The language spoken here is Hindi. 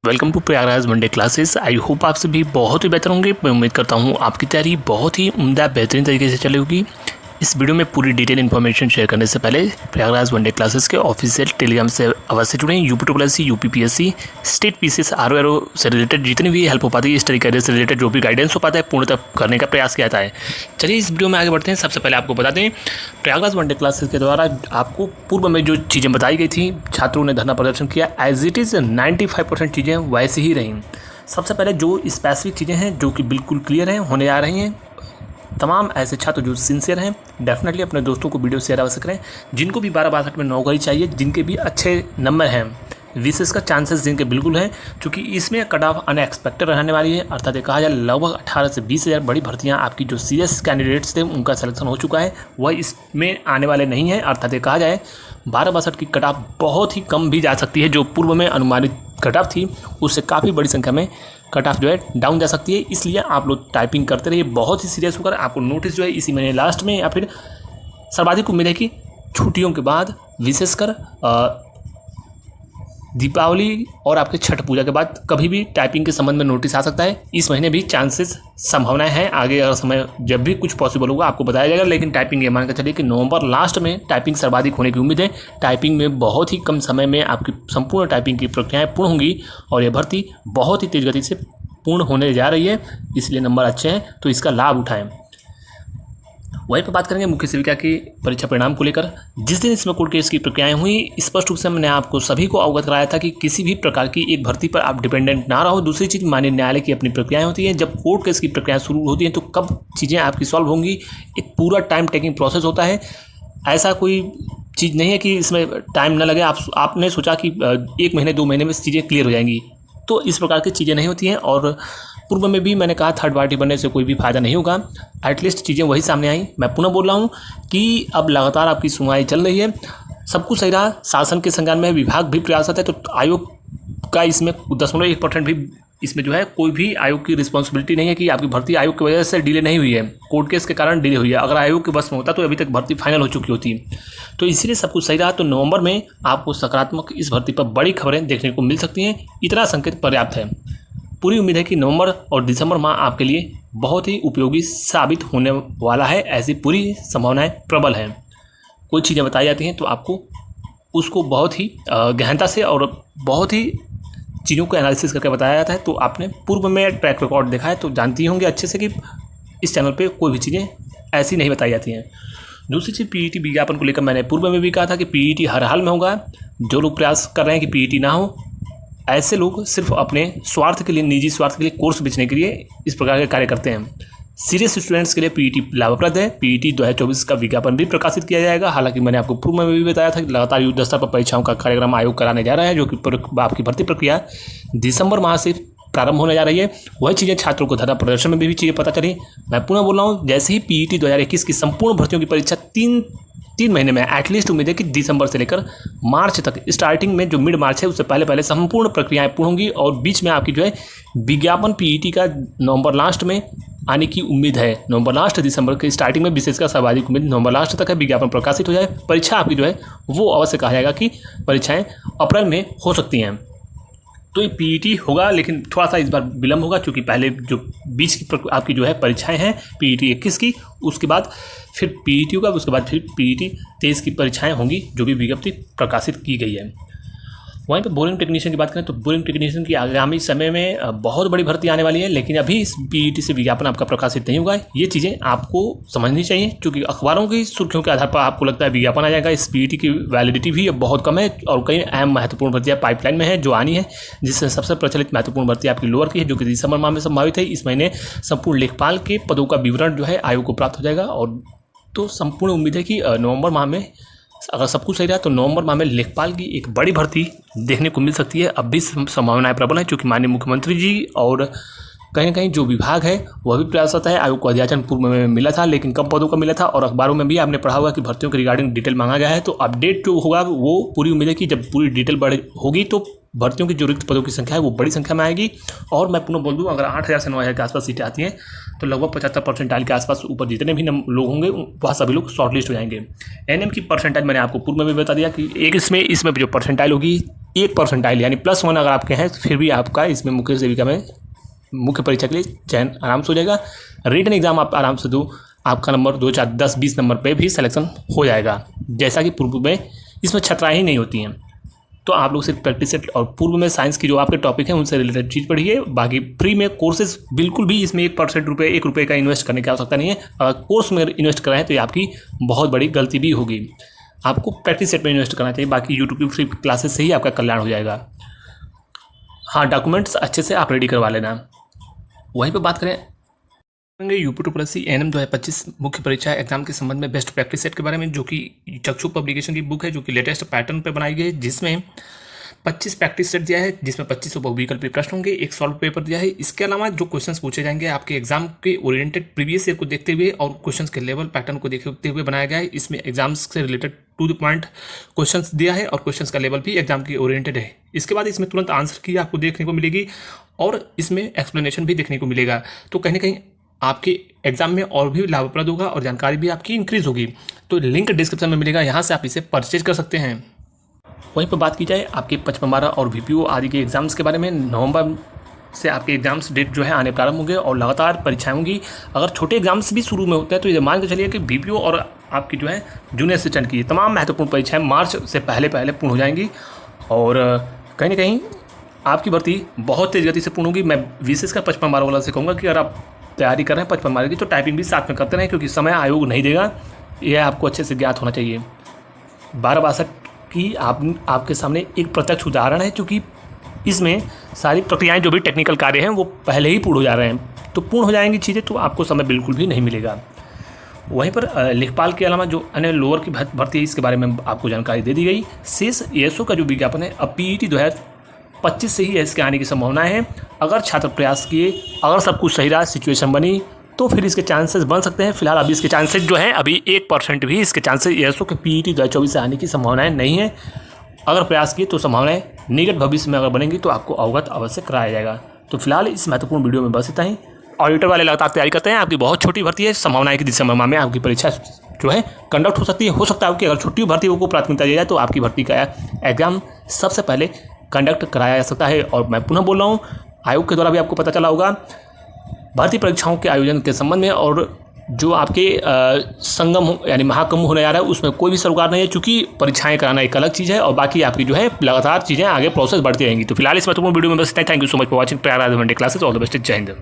Welcome to Prayagraj one day classes. I hope आप सभी बहुत ही बेहतर होंगे। मैं उम्मीद करता हूँ आपकी तैयारी बहुत ही उम्दा बेहतरीन तरीके से चली होगी। इस वीडियो में पूरी डिटेल इन्फॉर्मेशन शेयर करने से पहले प्रयागराज वनडे क्लासेस के ऑफिशियल टेलीग्राम से अवश्य जुड़ें। UP UPPSC state PCS RO से रिलेटेड जितनी भी हेल्प हो पाती है, स्टडी कैरियर से रिलेटेड जो भी गाइडेंस हो पाता है पूर्णतः करने का प्रयास किया जाता है। चलिए इस वीडियो में आगे बढ़ते हैं। सबसे पहले आपको बता दें, प्रयागराज वनडे क्लासेस के द्वारा आपको पूर्व में जो चीज़ें बताई गई थी, छात्रों ने धरना प्रदर्शन किया, एज इट इज़ 95% चीज़ें वैसी ही रहीं। सबसे पहले जो स्पेसिफिक चीज़ें हैं जो कि बिल्कुल क्लियर हैं, होने आ रही हैं, तमाम ऐसे छात्र जो सिंसियर हैं डेफिनेटली अपने दोस्तों को वीडियो शेयर अवश्य करें। जिनको भी 12-62 में नौकरी चाहिए, जिनके भी अच्छे नंबर हैं, विशेष का चांसेस जिनके बिल्कुल हैं, क्योंकि इसमें कट ऑफ अनएक्सपेक्टेड रहने वाली है। अर्थात कहा जाए लगभग 18 से 20 हज़ार बड़ी भर्तियां आपकी जो सीरियस कैंडिडेट्स थे उनका सिलेक्शन हो चुका है, वह इसमें आने वाले नहीं है। अर्थात कहा जाए 12-62 की कट ऑफ बहुत ही कम भी जा सकती है। जो पूर्व में अनुमानित कट ऑफ थी उससे काफ़ी बड़ी संख्या में कट ऑफ जो है डाउन जा सकती है। इसलिए आप लोग टाइपिंग करते रहिए बहुत ही सीरियस होकर। आपको नोटिस जो है इसी महीने लास्ट में या फिर सर्वाधिक उम्मीद है कि छुट्टियों के बाद, विशेषकर दीपावली और आपके छठ पूजा के बाद कभी भी टाइपिंग के संबंध में नोटिस आ सकता है। इस महीने भी चांसेस, संभावनाएं हैं। आगे अगर समय जब भी कुछ पॉसिबल होगा आपको बताया जाएगा। लेकिन टाइपिंग ये मान कर चलिए कि नवंबर लास्ट में टाइपिंग सर्वाधिक होने की उम्मीद है। टाइपिंग में बहुत ही कम समय में आपकी संपूर्ण टाइपिंग की प्रक्रियाएँ पूर्ण होंगी और यह भर्ती बहुत ही तेज़ गति से पूर्ण होने जा रही है। इसलिए नंबर अच्छे हैं तो इसका लाभ उठाएँ। वहीं पर बात करेंगे मुख्य सेविका की परीक्षा परिणाम को लेकर। जिस दिन इसमें कोर्ट केस की प्रक्रियाएं हुई, स्पष्ट रूप से मैंने आपको सभी को अवगत कराया था कि किसी भी प्रकार की एक भर्ती पर आप डिपेंडेंट ना रहो। दूसरी चीज़, माननीय न्यायालय की अपनी प्रक्रियाएं होती हैं। जब कोर्ट केस की प्रक्रियाएं शुरू होती हैं तो कब चीज़ें आपकी सॉल्व होंगी, एक पूरा टाइम टेकिंग प्रोसेस होता है। ऐसा कोई चीज़ नहीं है कि इसमें टाइम न लगे। आपने सोचा कि 1 महीने 2 महीने में चीज़ें क्लियर हो जाएंगी, तो इस प्रकार की चीज़ें नहीं होती हैं। और पूर्व में भी मैंने कहा थर्ड पार्टी बनने से कोई भी फायदा नहीं होगा। एटलीस्ट चीज़ें वही सामने आई। मैं पुनः बोल रहा हूँ कि अब लगातार आपकी सुनवाई चल रही है, सब कुछ सही रहा, शासन के संज्ञान में, विभाग भी प्रयासरत है। तो आयोग का इसमें 0.1% भी इसमें जो है कोई भी आयोग की रिस्पॉन्सिबिलिटी नहीं है कि आपकी भर्ती आयोग की वजह से डिले नहीं हुई है, कोर्ट केस के कारण डिले हुई है। अगर आयोग के बस में होता तो अभी तक भर्ती फाइनल हो चुकी होती। तो इसीलिए सब कुछ सही रहा। तो नवंबर में आपको सकारात्मक इस भर्ती पर बड़ी खबरें देखने को मिल सकती हैं। इतना संकेत पर्याप्त है। पूरी उम्मीद है कि नवंबर और दिसंबर माह आपके लिए बहुत ही उपयोगी साबित होने वाला है। ऐसी पूरी संभावनाएं प्रबल हैं। कोई चीज़ें बताई जाती हैं तो आपको उसको बहुत ही गहनता से और बहुत ही चीज़ों को एनालिसिस करके बताया जाता है। तो आपने पूर्व में ट्रैक रिकॉर्ड देखा है तो जानती होंगे अच्छे से कि इस चैनल पे कोई भी चीज़ें ऐसी नहीं बताई जाती हैं। दूसरी चीज़, पीईटी विज्ञापन को लेकर मैंने पूर्व में भी कहा था कि पीईटी हर हाल में होगा। जो लोग प्रयास कर रहे हैं कि पीईटी ना हो, ऐसे लोग सिर्फ अपने स्वार्थ के लिए, निजी स्वार्थ के लिए, कोर्स बेचने के लिए इस प्रकार के कार्य करते हैं। सीरियस स्टूडेंट्स के लिए पीईटी लाभप्रद है। पीईटी 2024 का विज्ञापन भी प्रकाशित किया जाएगा। हालांकि मैंने आपको पूर्व में भी बताया था कि लगातार युद्ध स्तर पर परीक्षाओं का कार्यक्रम आयोग कराने जा रहा है, जो कि आपकी भर्ती प्रक्रिया दिसंबर माह से प्रारंभ होने जा रही है। वही चीज़ें छात्रों को धरना प्रदर्शन में भी चीज़ें पता चली। मैं पुनः बोल रहा हूँ, जैसे ही पीईटी 2021 की संपूर्ण भर्तियों की परीक्षा तीन महीने में, एटलीस्ट उम्मीद है कि दिसंबर से लेकर मार्च तक, स्टार्टिंग में जो मिड मार्च है उससे पहले संपूर्ण प्रक्रियाएं पूर्ण होंगी। और बीच में आपकी जो है विज्ञापन पीईटी का नवंबर लास्ट में आने की उम्मीद है। नवंबर लास्ट, दिसंबर के स्टार्टिंग में विशेषकर सर्वाधिक उम्मीद नवंबर लास्ट तक है, विज्ञापन प्रकाशित हो जाए। परीक्षा आपकी जो है वो अवश्य कहा जाएगा कि परीक्षाएँ अप्रैल में हो सकती हैं। तो ये पीईटी होगा, लेकिन थोड़ा सा इस बार विलम्ब होगा, क्योंकि पहले जो बीच की आपकी जो है परीक्षाएं हैं पीईटी 21 की, उसके बाद फिर पीईटी होगा, उसके बाद फिर पीईटी 23 की परीक्षाएं होंगी, जो भी विज्ञप्ति प्रकाशित की गई है। वहीं पर बोरिंग टेक्नीशियन की बात करें तो बोरिंग टेक्नीशियन की आगामी समय में बहुत बड़ी भर्ती आने वाली है। लेकिन अभी इस पीईटी से विज्ञापन आपका प्रकाशित नहीं होगा। ये चीज़ें आपको समझनी चाहिए, क्योंकि अखबारों की सुर्खियों के आधार पर आपको लगता है विज्ञापन आ जाएगा। इस पीईटी की वैलिडिटी भी अब बहुत कम है और कई अहम महत्वपूर्ण भर्तियाँ पाइपलाइन में है जो आनी है, जिससे सबसे प्रचलित महत्वपूर्ण भर्ती आपकी लोअर की है, जो कि दिसंबर माह में संभावित है। इस महीने संपूर्ण लेखपाल के पदों का विवरण जो है आयोग को प्राप्त हो जाएगा। और तो संपूर्ण उम्मीद है कि नवंबर माह में अगर सब कुछ सही रहा तो नवंबर माह में लेखपाल की एक बड़ी भर्ती देखने को मिल सकती है। अब भी संभावनाएं प्रबल है, क्योंकि माननीय मुख्यमंत्री जी और कहीं ना कहीं जो विभाग है वह भी प्रयासरत है। आयोग को अध्याचन पूर्व में मिला था, लेकिन कम पदों का मिला था। और अखबारों में भी आपने पढ़ा होगा कि भर्तियों के रिगार्डिंग डिटेल मांगा गया है। तो अपडेट जो होगा वो पूरी उम्मीद है कि जब पूरी डिटेल होगी तो भर्तियों की जो रिक्त पदों की संख्या है वो बड़ी संख्या में आएगी। और मैं पुनः बोल दूँ, अगर 8,000 से 9,000 के आसपास सीटें आती हैं तो लगभग 75 परसेंटाइल के आसपास ऊपर जितने भी लोग होंगे वह सभी लोग शॉर्ट लिस्ट हो जाएंगे। एनएम की परसेंटाइल मैंने आपको पूर्व में भी बता दिया कि एक इसमें जो परसेंटाइल होगी 1 परसेंटाइल यानी +1 अगर आपके हैं फिर भी आपका इसमें मुख्य सेविका में मुख्य परीक्षा के लिए चयन आराम से हो जाएगा। रिटन एग्जाम आप आराम से दो, आपका नंबर 2, 4, 10, 20 नंबर पे भी सिलेक्शन हो जाएगा। जैसा कि पूर्व में इसमें छात्राएं ही नहीं होती हैं, तो आप लोग सिर्फ प्रैक्टिस सेट और पूर्व में साइंस की जो आपके टॉपिक हैं उनसे रिलेटेड चीज़ पढ़िए। बाकी फ्री में कोर्सेज बिल्कुल भी इसमें 1 रुपये का इन्वेस्ट करने की आवश्यकता नहीं है। अगर कोर्स में इन्वेस्ट कराएं तो ये आपकी बहुत बड़ी गलती भी होगी। आपको प्रैक्टिस सेट में इन्वेस्ट करना चाहिए, बाकी यूट्यूब की फ्री क्लासेस से ही आपका कल्याण हो जाएगा। हाँ, डॉक्यूमेंट्स अच्छे से आप रेडी करवा लेना। वहीं पर बात करें UP2+ एनएम 2025 मुख्य परीक्षा एग्जाम के संबंध में बेस्ट प्रैक्टिस सेट के बारे में, जो कि चक्षु पब्लिकेशन की बुक है, जो कि लेटेस्ट पैटर्न पे बनाई गई है, जिसमें 25 प्रैक्टिस सेट दिया है, जिसमें 25 बहुविकल्पी प्रश्न होंगे, एक सॉल्व पेपर दिया है। इसके अलावा जो क्वेश्चंस पूछे जाएंगे आपके एग्जाम के ओरिएंटेड प्रीवियस ईयर को देखते हुए और क्वेश्चंस के लेवल पैटर्न को देखते हुए बनाया गया है। इसमें एग्जाम्स से related to the point questions दिया है और क्वेश्चंस का लेवल भी एग्जाम की ओरिएंटेड है। इसके बाद इसमें तुरंत आंसर की आपको देखने को मिलेगी और इसमें एक्सप्लेनेशन भी देखने को मिलेगा। तो कहीं ना कहीं आपके एग्जाम में और भी लाभप्रद होगा और जानकारी भी आपकी इंक्रीज होगी। तो लिंक डिस्क्रिप्शन में मिलेगा, यहाँ से आप इसे परचेज कर सकते हैं। वहीं पर बात की जाए आपके 55 और VPO आदि के एग्जाम्स के बारे में, नवंबर से आपके एग्जाम्स डेट जो है आने प्रारंभ होंगे और लगातार परीक्षाएं होंगी। अगर छोटे एग्जाम्स भी शुरू में होते हैं तो ये मान के चलिए कि VPO और आपकी जो है जूनियर असिस्टेंट की तमाम महत्वपूर्ण परीक्षाएँ मार्च से पहले पूर्ण हो जाएंगी और कहीं ना कहीं आपकी भर्ती बहुत तेज़ गति से पूर्ण होगी। मैं विशेषकर 55 वाला से कहूँगा कि अगर आप तैयारी कर रहे हैं 55 की तो टाइपिंग भी साथ में करते रहें, क्योंकि समय आयोग नहीं देगा, यह आपको अच्छे से ज्ञात होना चाहिए। 1262 की आपके सामने एक प्रत्यक्ष उदाहरण है, क्योंकि इसमें सारी प्रक्रियाएं जो भी टेक्निकल कार्य हैं वो पहले ही पूर्ण हो जा रहे हैं, तो पूर्ण हो जाएंगी चीज़ें तो आपको समय बिल्कुल भी नहीं मिलेगा। वहीं पर लेखपाल के अलावा जो अन्य लोअर की भर्ती है इसके बारे में आपको जानकारी दे दी गई। शेष ESO का जो विज्ञापन है अब PET 2025 से ही इसके आने की संभावनाएं हैं। अगर छात्र प्रयास किए, अगर सब कुछ सही रहा, सिचुएशन बनी, तो फिर इसके चांसेस बन सकते हैं। फिलहाल अभी इसके चांसेस जो हैं अभी 1% भी इसके चांसेस ESO के PET 2024 से आने की संभावनाएं नहीं है। अगर प्रयास किए तो संभावनाएं निकट भविष्य में अगर बनेंगी तो आपको अवगत अवश्य कराया जाएगा। तो फिलहाल इस महत्वपूर्ण वीडियो में बस इतना ही। ऑडिटर वाले लगातार तैयारी करते हैं, आपकी बहुत छोटी भर्ती है, संभावनाएं कि दिसंबर में आपकी परीक्षा जो है कंडक्ट हो सकती है। हो सकता है कि अगर छुट्टी भर्तियों को प्राथमिकता दी जाए तो आपकी भर्ती का एग्जाम सबसे पहले कंडक्ट कराया जा सकता है। और मैं पुनः बोल रहा हूँ, आयोग के द्वारा भी आपको पता चला होगा भर्ती परीक्षाओं के आयोजन के संबंध में और जो आपके संगम यानी महाकुंभ होने जा रहा है उसमें कोई भी सरोकार नहीं है, क्योंकि परीक्षाएं कराना एक अलग चीज़ है और बाकी आपकी जो है लगातार चीज़ें आगे प्रोसेस बढ़ती रहेंगी। तो फिलहाल इस महत्वपूर्ण वीडियो में बस इतना ही। Thank you so much for watching Prayagraj one day classes. All the best, जय हिंद।